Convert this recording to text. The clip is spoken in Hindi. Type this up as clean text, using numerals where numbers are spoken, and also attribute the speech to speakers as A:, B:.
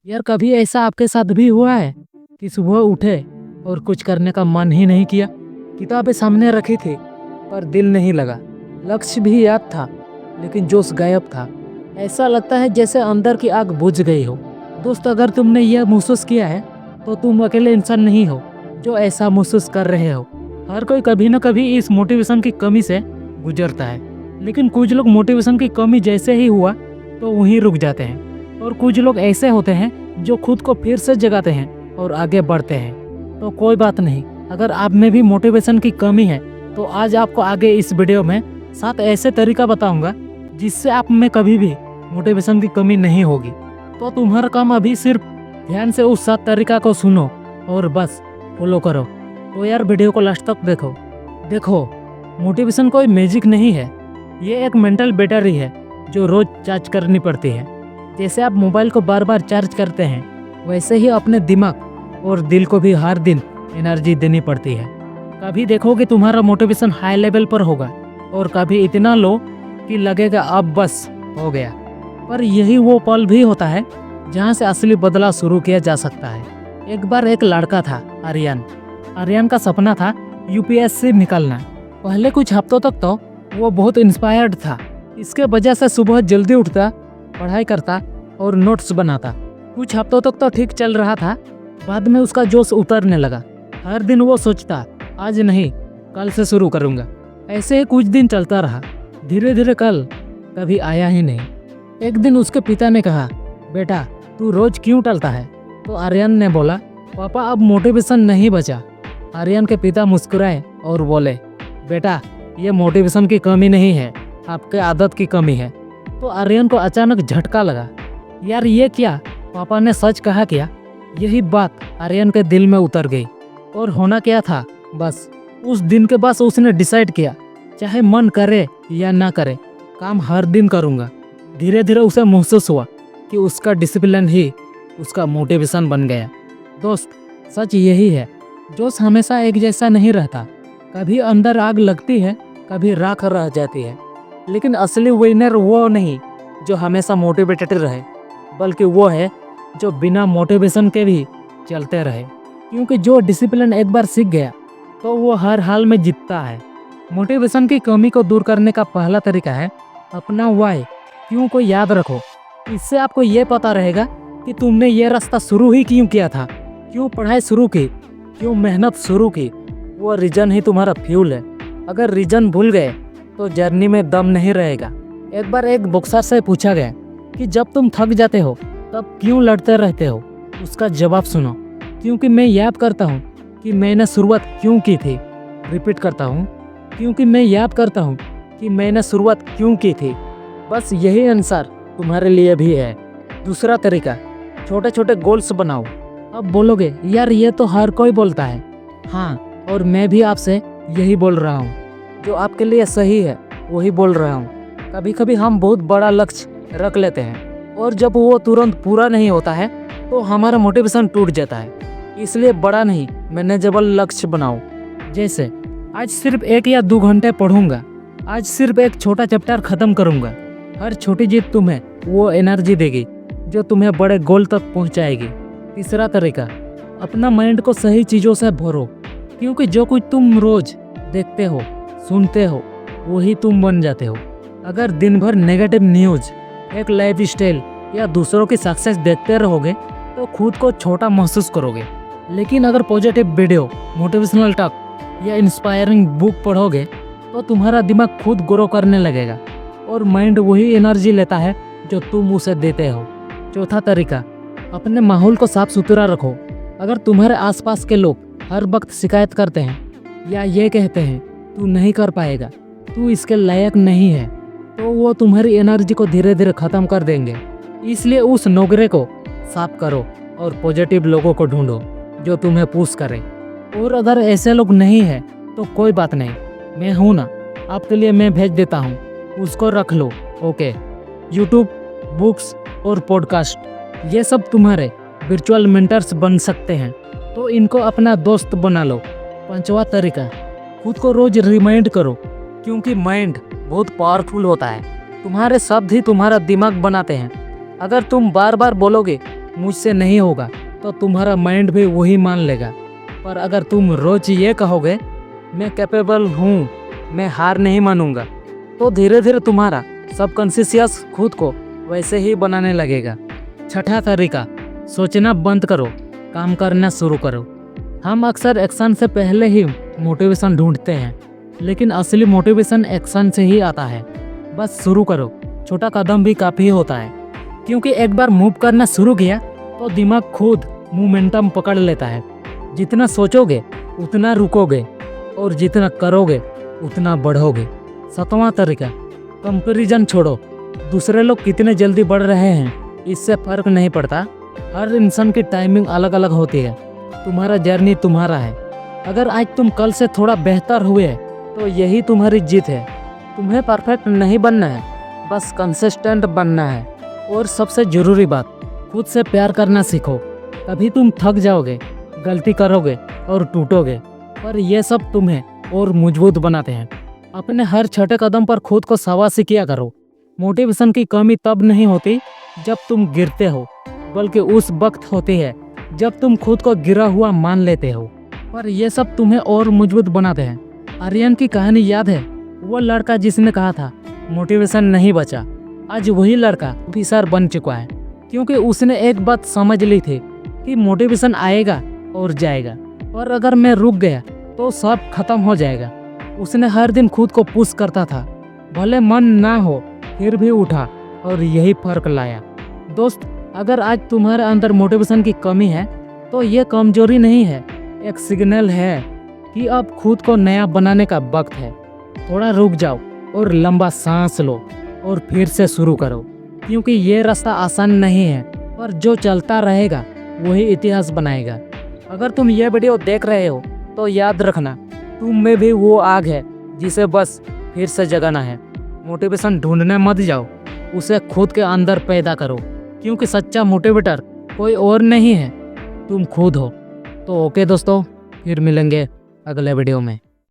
A: यार कभी ऐसा आपके साथ भी हुआ है कि सुबह उठे और कुछ करने का मन ही नहीं किया। किताबें सामने रखी थी पर दिल नहीं लगा। लक्ष्य भी याद था लेकिन जोश गायब था। ऐसा लगता है जैसे अंदर की आग बुझ गई हो। दोस्त, अगर तुमने यह महसूस किया है तो तुम अकेले इंसान नहीं हो जो ऐसा महसूस कर रहे हो। हर कोई कभी न कभी इस मोटिवेशन की कमी से गुजरता है, लेकिन कुछ लोग मोटिवेशन की कमी जैसे ही हुआ तो वहीं रुक जाते हैं, और कुछ लोग ऐसे होते हैं जो खुद को फिर से जगाते हैं और आगे बढ़ते हैं। तो कोई बात नहीं, अगर आप में भी मोटिवेशन की कमी है तो आज आपको आगे इस वीडियो में 7 ऐसे तरीका बताऊंगा जिससे आप में कभी भी मोटिवेशन की कमी नहीं होगी। तो तुम्हारा काम अभी सिर्फ ध्यान से उस 7 तरीका को सुनो और बस फॉलो करो। तो यार वीडियो को लास्ट तक देखो, मोटिवेशन कोई मैजिक नहीं है, ये एक मेंटल बैटरी है जो रोज चार्ज करनी पड़ती है। जैसे आप मोबाइल को बार बार चार्ज करते हैं वैसे ही अपने दिमाग और दिल को भी हर दिन एनर्जी देनी पड़ती है। कभी देखोगे तुम्हारा मोटिवेशन हाई लेवल पर होगा और कभी इतना लो कि लगेगा अब बस हो गया। पर यही वो पल भी होता है जहाँ से असली बदलाव शुरू किया जा सकता है। एक बार एक लड़का था, आर्यन का सपना था यूपीएससी निकलना। पहले कुछ हफ्तों तक तो वो बहुत इंस्पायर्ड था। इसके वजह से सुबह जल्दी उठता, पढ़ाई करता और नोट्स बनाता। कुछ हफ्तों तक तो ठीक चल रहा था, बाद में उसका जोश उतरने लगा। हर दिन वो सोचता आज नहीं कल से शुरू करूँगा। ऐसे ही कुछ दिन चलता रहा। धीरे धीरे कल कभी आया ही नहीं। एक दिन उसके पिता ने कहा, बेटा तू रोज क्यों टलता है? तो आर्यन ने बोला, पापा अब मोटिवेशन नहीं बचा। आर्यन के पिता मुस्कुराए और बोले, बेटा ये मोटिवेशन की कमी नहीं है, आपके आदत की कमी है। तो आर्यन को अचानक झटका लगा, यार ये क्या, पापा ने सच कहा क्या? यही बात आर्यन के दिल में उतर गई। और होना क्या था, बस उस दिन के बाद उसने डिसाइड किया, चाहे मन करे या ना करे, काम हर दिन करूँगा। धीरे धीरे उसे महसूस हुआ कि उसका डिसिप्लिन ही उसका मोटिवेशन बन गया। दोस्त, सच यही है, जोश हमेशा एक जैसा नहीं रहता। कभी अंदर आग लगती है, कभी राख रह जाती है। लेकिन असली विनर वो नहीं जो हमेशा मोटिवेटेड रहे, बल्कि वो है जो बिना मोटिवेशन के भी चलते रहे। क्योंकि जो डिसिप्लिन एक बार सीख गया तो वो हर हाल में जीतता है। मोटिवेशन की कमी को दूर करने का पहला तरीका है अपना वाई, क्यों को याद रखो। इससे आपको ये पता रहेगा कि तुमने ये रास्ता शुरू ही क्यों किया था, क्यों पढ़ाई शुरू की, क्यों मेहनत शुरू की। वो रीजन ही तुम्हारा फ्यूल है। अगर रीजन भूल गए तो जर्नी में दम नहीं रहेगा। एक बार एक बॉक्सर से पूछा गया कि जब तुम थक जाते हो तब क्यों लड़ते रहते हो? उसका जवाब सुनो, क्योंकि मैं याद करता हूँ कि मैंने शुरुआत क्यों की थी। रिपीट करता हूँ, क्योंकि मैं याद करता हूँ कि मैंने शुरुआत क्यों की थी। बस यही आंसर तुम्हारे लिए भी है। दूसरा तरीका, छोटे छोटे गोल्स बनाओ। अब बोलोगे, यार ये तो हर कोई बोलता है। हाँ, और मैं भी आपसे यही बोल रहा हूँ, जो आपके लिए सही है वही बोल रहा हूँ। कभी कभी हम बहुत बड़ा लक्ष्य रख लेते हैं और जब वो तुरंत पूरा नहीं होता है तो हमारा मोटिवेशन टूट जाता है। इसलिए बड़ा नहीं, मैनेजेबल लक्ष्य बनाओ। जैसे आज सिर्फ 1 या 2 घंटे पढ़ूंगा, आज सिर्फ एक छोटा चैप्टर खत्म करूंगा। हर छोटी जीत तुम्हें वो एनर्जी देगी जो तुम्हें बड़े गोल तक पहुंचाएगी। तीसरा तरीका, अपना माइंड को सही चीज़ों से भरो, क्योंकि जो कुछ तुम रोज देखते हो, सुनते हो, वही तुम बन जाते हो। अगर दिन भर नेगेटिव न्यूज़, एक लाइफ स्टाइल या दूसरों की सक्सेस देखते रहोगे तो खुद को छोटा महसूस करोगे। लेकिन अगर पॉजिटिव वीडियो, मोटिवेशनल टॉक या इंस्पायरिंग बुक पढ़ोगे तो तुम्हारा दिमाग खुद ग्रो करने लगेगा और माइंड वही एनर्जी लेता है जो तुम उसे देते हो। चौथा तरीका, अपने माहौल को साफ सुथरा रखो। अगर तुम्हारे आसपास के लोग हर वक्त शिकायत करते हैं या ये कहते हैं तू नहीं कर पाएगा, तू इसके लायक नहीं है, तो वो तुम्हारी एनर्जी को धीरे धीरे ख़त्म कर देंगे। इसलिए उस नोगरे को साफ करो और पॉजिटिव लोगों को ढूंढो जो तुम्हें पुश करें। और अगर ऐसे लोग नहीं है तो कोई बात नहीं, मैं हूँ ना, आपके लिए मैं भेज देता हूँ, उसको रख लो। ओके, यूट्यूब, बुक्स और पॉडकास्ट, ये सब तुम्हारे वर्चुअल मेंटर्स बन सकते हैं, तो इनको अपना दोस्त बना लो। पांचवा तरीका, खुद को रोज रिमाइंड करो, क्योंकि माइंड बहुत पावरफुल होता है। तुम्हारे शब्द ही तुम्हारा दिमाग बनाते हैं। अगर तुम बार बार बोलोगे मुझसे नहीं होगा तो तुम्हारा माइंड भी वही मान लेगा। पर अगर तुम रोज ये कहोगे मैं कैपेबल हूँ, मैं हार नहीं मानूंगा, तो धीरे धीरे तुम्हारा सबकॉन्शियस खुद को वैसे ही बनाने लगेगा। छठा तरीका, सोचना बंद करो, काम करना शुरू करो। हम अक्सर एक्शन से पहले ही मोटिवेशन ढूंढते हैं, लेकिन असली मोटिवेशन एक्शन से ही आता है। बस शुरू करो, छोटा कदम भी काफ़ी होता है, क्योंकि एक बार मूव करना शुरू किया तो दिमाग खुद मोमेंटम पकड़ लेता है। जितना सोचोगे उतना रुकोगे, और जितना करोगे उतना बढ़ोगे। सातवां तरीका, कंपैरिजन छोड़ो। दूसरे लोग कितने जल्दी बढ़ रहे हैं इससे फर्क नहीं पड़ता। हर इंसान की टाइमिंग अलग अलग होती है। तुम्हारा जर्नी तुम्हारा है। अगर आज तुम कल से थोड़ा बेहतर हुए तो यही तुम्हारी जीत है। तुम्हें परफेक्ट नहीं बनना है, बस कंसिस्टेंट बनना है। और सबसे ज़रूरी बात, खुद से प्यार करना सीखो। कभी तुम थक जाओगे, गलती करोगे और टूटोगे, पर यह सब तुम्हें और मजबूत बनाते हैं। अपने हर छोटे कदम पर खुद को शाबाशी किया करो। मोटिवेशन की कमी तब नहीं होती जब तुम गिरते हो, बल्कि उस वक्त होती है जब तुम खुद को गिरा हुआ मान लेते हो। पर यह सब तुम्हें और मजबूत बनाते हैं। आर्यन की कहानी याद है? वो लड़का जिसने कहा था मोटिवेशन नहीं बचा, आज वही लड़का ऑफिसर बन चुका है, क्योंकि उसने एक बात समझ ली थी कि मोटिवेशन आएगा और जाएगा, और अगर मैं रुक गया तो सब खत्म हो जाएगा। उसने हर दिन खुद को पुश करता था, भले मन ना हो फिर भी उठा, और यही फर्क लाया। दोस्त, अगर आज तुम्हारे अंदर मोटिवेशन की कमी है तो ये कमजोरी नहीं है, एक सिग्नल है कि अब खुद को नया बनाने का वक्त है। थोड़ा रुक जाओ और लंबा सांस लो और फिर से शुरू करो, क्योंकि ये रास्ता आसान नहीं है, पर जो चलता रहेगा वही इतिहास बनाएगा। अगर तुम ये वीडियो देख रहे हो तो याद रखना, तुम में भी वो आग है जिसे बस फिर से जगाना है। मोटिवेशन ढूंढने मत जाओ, उसे खुद के अंदर पैदा करो, क्योंकि सच्चा मोटिवेटर कोई और नहीं है, तुम खुद हो। तो ओके दोस्तों, फिर मिलेंगे अगले वीडियो में।